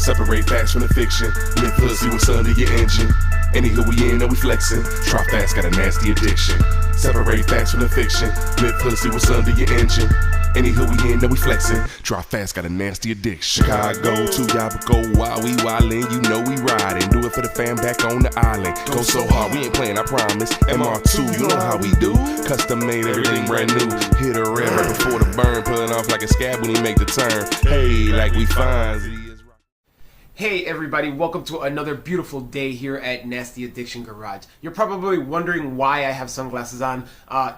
Separate facts from the fiction. Live hood, see what's under your engine. Anywho, we in and we flexing. Try fast, got a nasty addiction. Separate facts from the fiction. Live hood, see what's under your engine. Anywho, we in and we flexing. Drive fast, got a nasty addiction. Chicago to Yabaco, while we wildin', you know we riding. Do it for the fam back on the island. Go so hard, we ain't playing, I promise. MR2, you know how we do. Custom made, everything brand new. Hit a red right before the burn, pulling off like a scab when he make the turn. Hey, like we fine. Hey everybody, welcome to another beautiful day here at Nasty Addiction Garage. You're probably wondering why I have sunglasses on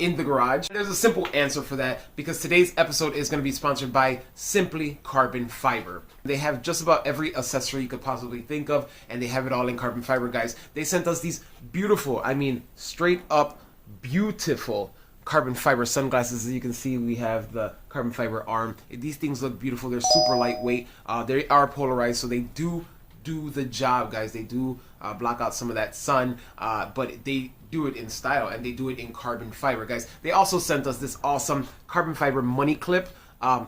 in the garage. There's a simple answer for that, because today's episode is going to be sponsored by Simply Carbon Fiber. They have just about every accessory you could possibly think of, and they have it all in carbon fiber, guys. They sent us these beautiful, I mean straight up beautiful carbon fiber sunglasses. As you can see, we have the carbon fiber arm. These things look beautiful. They're super lightweight. They are polarized, so they do the job, guys. They do block out some of that sun, but they do it in style, and they do it in carbon fiber, guys. They also sent us this awesome carbon fiber money clip,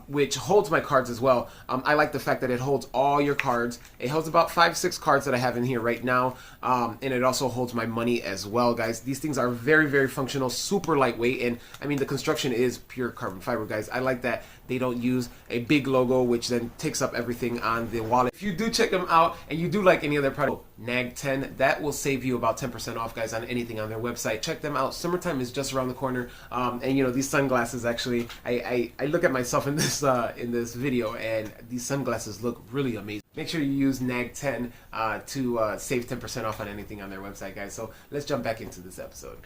which holds my cards as well. I like the fact that it holds all your cards. It holds about 5-6 cards that I have in here right now, and it also holds my money as well, guys. These things are very, very functional, super lightweight, and I mean the construction is pure carbon fiber, guys. I like that they don't use a big logo, which then takes up everything on the wallet. If you do check them out and you do like any of their product, NAG10, that will save you about 10% off, guys, on anything on their website. Check them out. Summertime is just around the corner, and you know, these sunglasses, actually, I look at myself in this video, and these sunglasses look really amazing. Make sure you use NAG10 to save 10% off on anything on their website, guys. So let's jump back into this episode.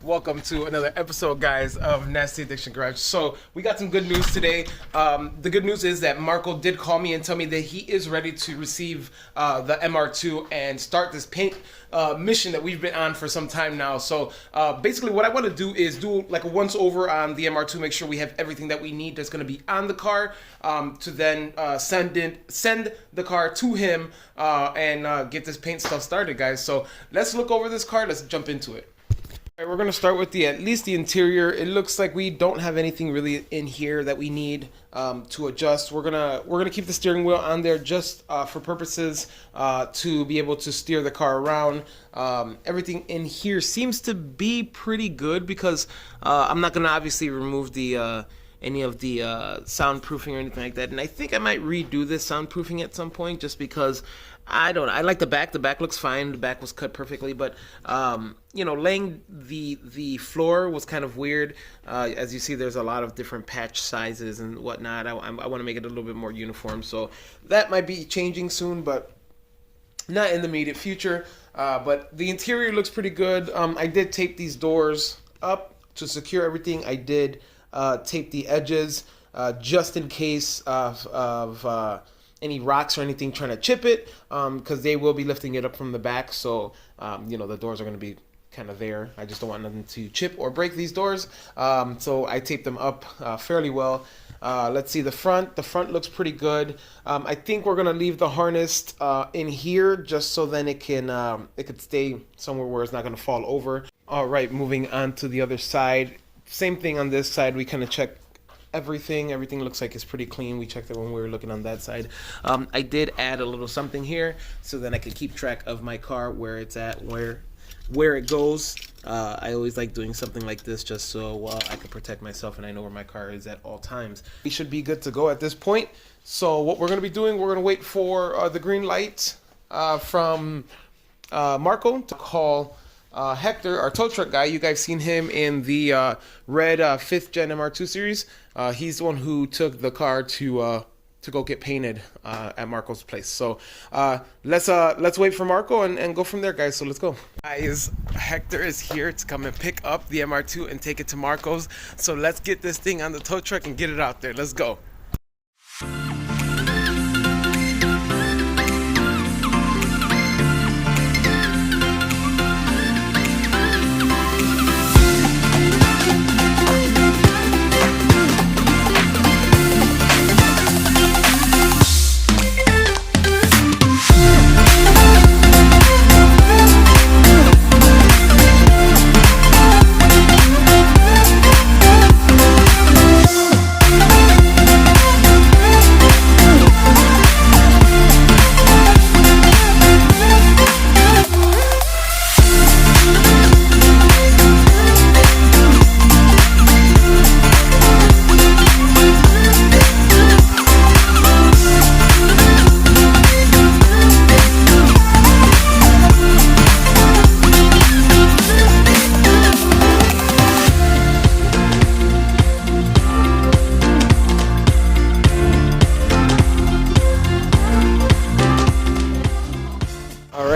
Welcome to another episode, guys, of Nasty Addiction Garage. So we got some good news today. The good news is that Marco did call me and tell me that he is ready to receive the MR2 and start this paint mission that we've been on for some time now. So basically what I want to do is do like a once over on the MR2, make sure we have everything that we need that's going to be on the car, to then send the car to him and get this paint stuff started, guys. So let's look over this car. Let's jump into it. All right, we're gonna start with at least the interior. It looks like we don't have anything really in here that we need to adjust. We're gonna keep the steering wheel on there just for purposes to be able to steer the car around. Everything in here seems to be pretty good, because I'm not gonna obviously remove the any of the soundproofing or anything like that, and I think I might redo this soundproofing at some point, just because I like the back. The back looks fine. The back was cut perfectly, but you know, laying the floor was kind of weird. As you see, there's a lot of different patch sizes and whatnot. I want to make it a little bit more uniform, so that might be changing soon, but not in the immediate future. But the interior looks pretty good. I did tape these doors up to secure everything. I did tape the edges just in case of any rocks or anything trying to chip it, because they will be lifting it up from the back. So you know, the doors are going to be kind of there. I just don't want nothing to chip or break these doors, so I taped them up fairly well. Let's see the front. The front looks pretty good. I think we're gonna leave the harness in here, just so then it could stay somewhere where it's not gonna fall over. All right, moving on to the other side. Same thing on this side. We kind of checked everything. Everything looks like it's pretty clean. We checked it when we were looking on that side. I did add a little something here, so then I could keep track of my car, where it's at, where it goes. I always like doing something like this, just so I can protect myself and I know where my car is at all times. We should be good to go at this point. So what we're going to be doing, we're going to wait for the green light from Marco to call Hector, our tow truck guy. You guys seen him in the red 5th gen MR2 series. He's the one who took the car to go get painted at Marco's place. So let's wait for Marco and go from there, guys. So let's go. Guys, Hector is here to come and pick up the MR2 and take it to Marco's. So let's get this thing on the tow truck and get it out there. Let's go.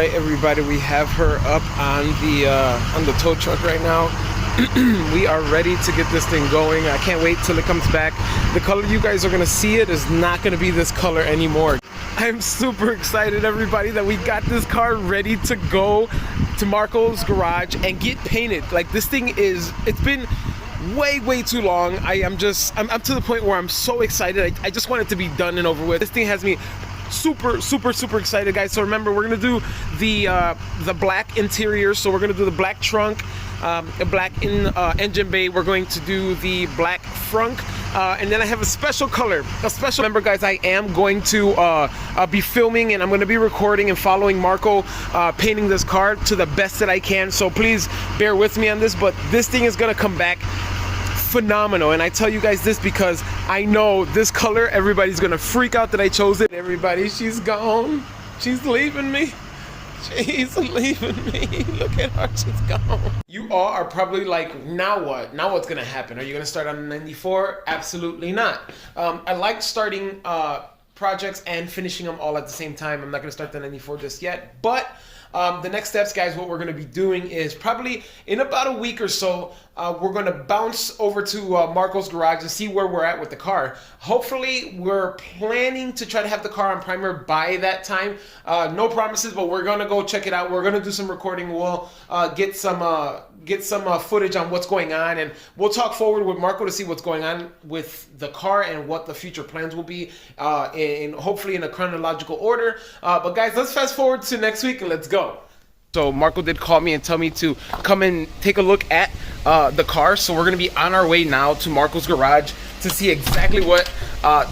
right, everybody, we have her up on the tow truck right now. We are ready to get this thing going. I can't wait till it comes back. The color you guys are gonna see it is not gonna be this color anymore. I'm super excited, everybody, that we got this car ready to go to Marco's garage and get painted. Like, this thing it's been way too long. I'm to the point where I'm so excited. I just want it to be done and over with. This thing has me super excited, guys. So remember, we're gonna do the black interior. So we're gonna do the black trunk, a black engine bay. We're going to do the black frunk, and then I have a special color. Remember, guys, I am going to be filming, and I'm going to be recording and following Marco painting this car to the best that I can. So please bear with me on this, but this thing is going to come back phenomenal. And I tell you guys this because I know this color, everybody's gonna freak out that I chose it. Everybody, she's gone. She's leaving me. She's leaving me. Look at her, she's gone. You all are probably like, now what? Now what's gonna happen? Are you gonna start on a 94? Absolutely not. I like starting projects and finishing them all at the same time. I'm not gonna start the 94 just yet, but the next steps, guys, what we're going to be doing is probably in about a week or so, we're going to bounce over to Marco's garage and see where we're at with the car. Hopefully, we're planning to try to have the car on primer by that time. No promises, but we're going to go check it out. We're going to do some recording. We'll get some footage on what's going on, and we'll talk forward with Marco to see what's going on with the car and what the future plans will be, in hopefully in a chronological order. But guys, let's fast forward to next week and let's go. So Marco did call me and tell me to come and take a look at the car. So we're gonna be on our way now to Marco's garage to see exactly what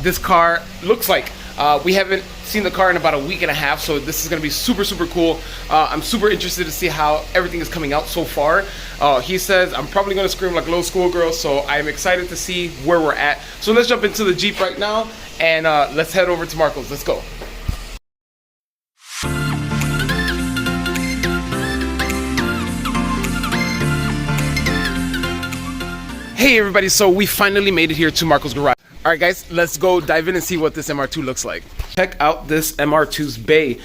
this car looks like. We haven't seen the car in about a week and a half, so this is gonna be super cool. I'm super interested to see how everything is coming out so far. He says I'm probably gonna scream like a little schoolgirl, so I'm excited to see where we're at. So let's jump into the Jeep right now and let's head over to Marco's. Let's go. Hey everybody, so we finally made it here to Marco's garage. All right, guys, let's go dive in and see what this MR2 looks like. Check out this MR2's bay.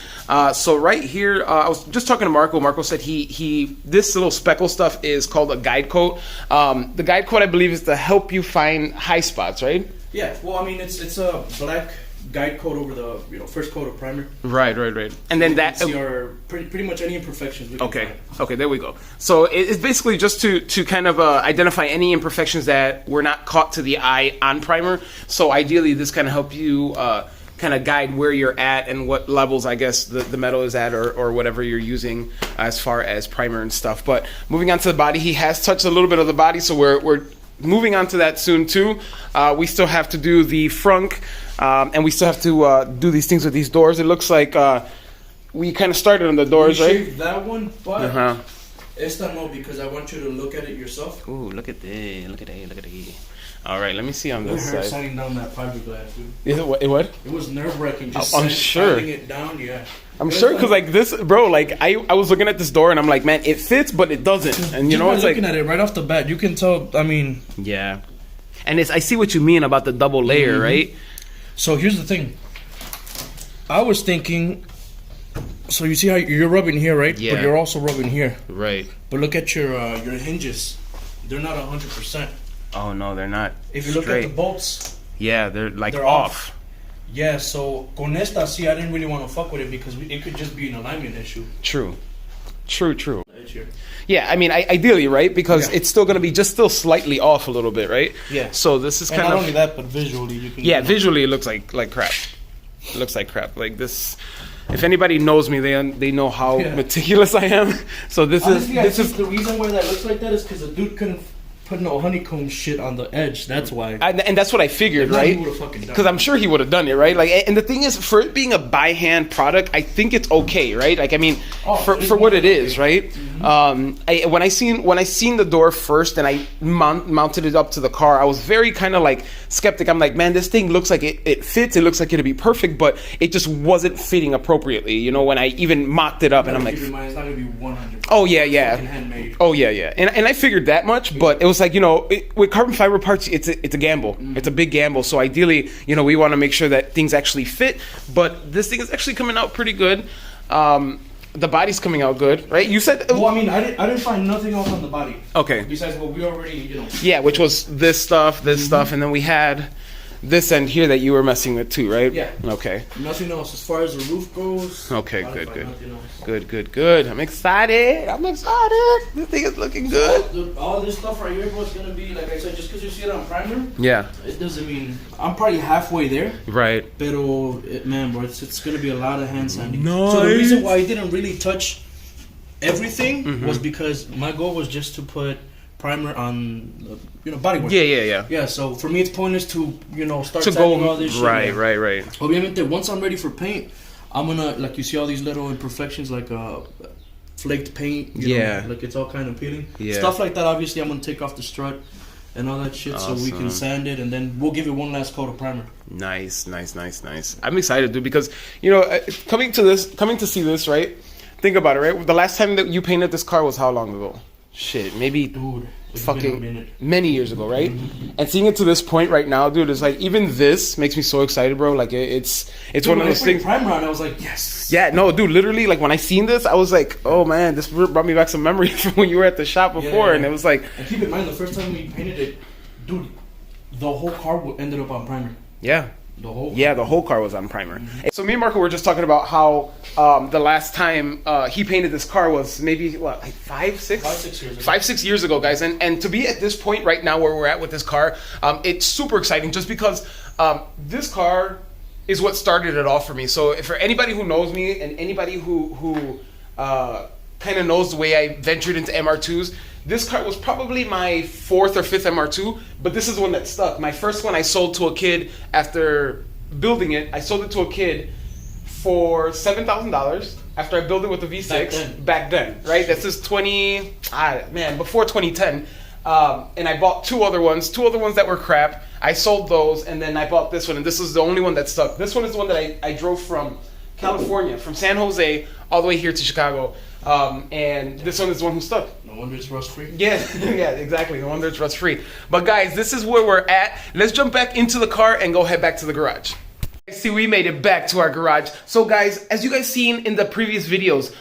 So right here, I was just talking to Marco. Marco said this little speckle stuff is called a guide coat. The guide coat, I believe, is to help you find high spots, right? Yeah. Well, I mean, it's a black guide coat over the first coat of primer. Right. And then that see our pretty much any imperfections we can find. Okay, there we go. So it's basically just to kind of identify any imperfections that were not caught to the eye on primer. So ideally, this kind of help you kind of guide where you're at and what levels, I guess, the metal is at, or whatever you're using as far as primer and stuff. But moving on to the body, he has touched a little bit of the body, so we're moving on to that soon too. We still have to do the frunk, and we still have to do these things with these doors. It looks like we kind of started on the doors, right? Shaved that one, but esta no, because I want you to look at it yourself. Ooh, look at that! Look at that! All right, let me see on this side. Sanding down that fiberglass, dude. Is it what? It was nerve-wracking. Just sanding it down, yeah. I'm sure, because like this, bro, like I was looking at this door and I'm like, man, it fits, but it doesn't. And you know, it's like looking at it right off the bat, you can tell. I mean, yeah. And I see what you mean about the double layer, right? So here's the thing. I was thinking. So you see how you're rubbing here, right? Yeah. But you're also rubbing here. Right. But look at your hinges. They're not 100%. Oh no, they're not. If you look at the bolts, yeah, they're off. Yeah, so con esta, see, I didn't really want to fuck with it because it could just be an alignment issue. True. Yeah, I mean, ideally, right? Because it's still going to be still slightly off a little bit, right? Yeah. So this is kind of not only that, but visually, you can. Yeah, visually, it looks like crap. It looks like crap. Like this. If anybody knows me, they know how meticulous I am. So this is the reason why that looks like that is because the dude couldn't put no honeycomb shit on the edge. That's why. And that's what I figured, right? Because I'm sure he would have done it, right? Like, and the thing is, for it being a by hand product, I think it's okay, right? Like, I mean, for what it is, right? When I seen the door first and I mounted it up to the car, I was very kind of like skeptic. I'm like, man, this thing looks like it fits. It looks like it'd be perfect, but it just wasn't fitting appropriately. You know, when I even mocked it up, and I'm like, it's not gonna be 100%. Oh yeah. Handmade. Oh yeah. And I figured that much, but it was like, you know, with carbon fiber parts, it's a gamble. It's a big gamble. So ideally, you know, we want to make sure that things actually fit. But this thing is actually coming out pretty good. the body's coming out good, right? You said. Well, I mean, I didn't find nothing else on the body. Okay. Besides what we already, Yeah, which was this stuff, and then we had this end here that you were messing with too, right? Yeah. Okay. Nothing else as far as the roof goes. Okay, I didn't good. find nothing else. Good. I'm excited. This thing is looking good. All this stuff right here was gonna be, like I said, just because you see it on primer. Yeah. It doesn't mean I'm probably halfway there. Right. Pero man, bro, it's gonna be a lot of hand sanding. Nice. So the reason why I didn't really touch everything was because my goal was just to put primer on, bodywork. Yeah. Yeah, so for me it's pointless to, start To sanding go all this shit. right. Obviamente, once I'm ready for paint, I'm gonna, like, you see all these little imperfections, like flaked paint. You know, like it's all kind of peeling. Yeah. Stuff like that. Obviously, I'm gonna take off the strut and all that shit, so we can sand it, and then we'll give it one last coat of primer. Nice. I'm excited, dude, because coming to see this, right? Think about it, right? The last time that you painted this car was how long ago? Shit, maybe fucking many years ago, right? And seeing it to this point right now, dude, it's like even this makes me so excited, bro. Like it's one of those things. Primer on, I was like, yes. Yeah, no, dude, literally, like when I seen this, I was like, oh man, this brought me back some memories from when you were at the shop before, and it was like. And keep in mind, the first time we painted it, dude, the whole car ended up on primer. Yeah. The whole car was on primer. So me and Marco were just talking about how the last time he painted this car was maybe like 5-6 years ago. 5-6 years ago, guys. And to be at this point right now where we're at with this car, it's super exciting just because this car is what started it all for me. So for anybody who knows me and anybody who kind of knows the way I ventured into MR2s, this car was probably my 4th or 5th MR2, but this is the one that stuck. My first one I sold to a kid after building it. I sold it to a kid for $7,000 after I built it with a V6 back then, right? This is before 2010. And I bought two other ones that were crap. I sold those, and then I bought this one, and this is the only one that stuck. This one is the one that I drove from California, from San Jose all the way here to Chicago. And this one is the one who stuck. No wonder it's rust free. Yeah, exactly. No wonder it's rust free. But guys, this is where we're at. Let's jump back into the car and go head back to the garage. See, we made it back to our garage. So guys, as you guys seen in the previous videos,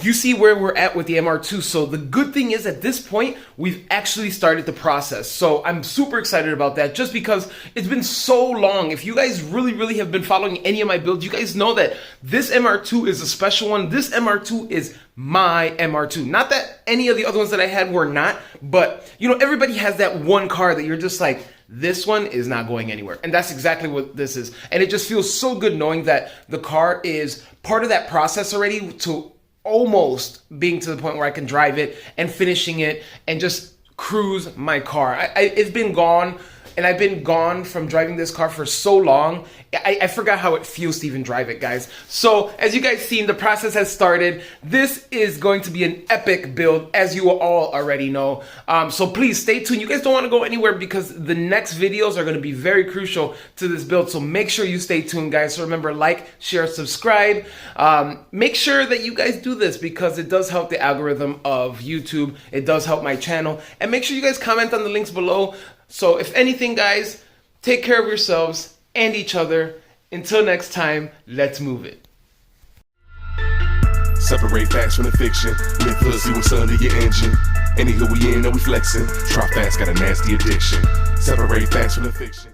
you see where we're at with the MR2. So the good thing is at this point, we've actually started the process. So I'm super excited about that just because it's been so long. If you guys really have been following any of my builds, you guys know that this MR2 is a special one. This MR2 is my MR2. Not that any of the other ones that I had were not, but everybody has that one car that you're just like, this one is not going anywhere. And that's exactly what this is. And it just feels so good knowing that the car is part of that process already to almost being to the point where I can drive it and finishing it and just cruise my car. It's been gone, and I've been gone from driving this car for so long. I forgot how it feels to even drive it, guys. So as you guys seen, the process has started. This is going to be an epic build, as you all already know. So please stay tuned. You guys don't want to go anywhere because the next videos are going to be very crucial to this build. So make sure you stay tuned, guys. So remember, like, share, subscribe. Make sure that you guys do this because it does help the algorithm of YouTube. It does help my channel. And make sure you guys comment on the links below. So if anything, guys, take care of yourselves and each other. Until next time, let's move it. Separate facts from the fiction. Live hood, see what's under your engine. Anywho we in, are we flexing? Drop fast, got a nasty addiction. Separate facts from the fiction.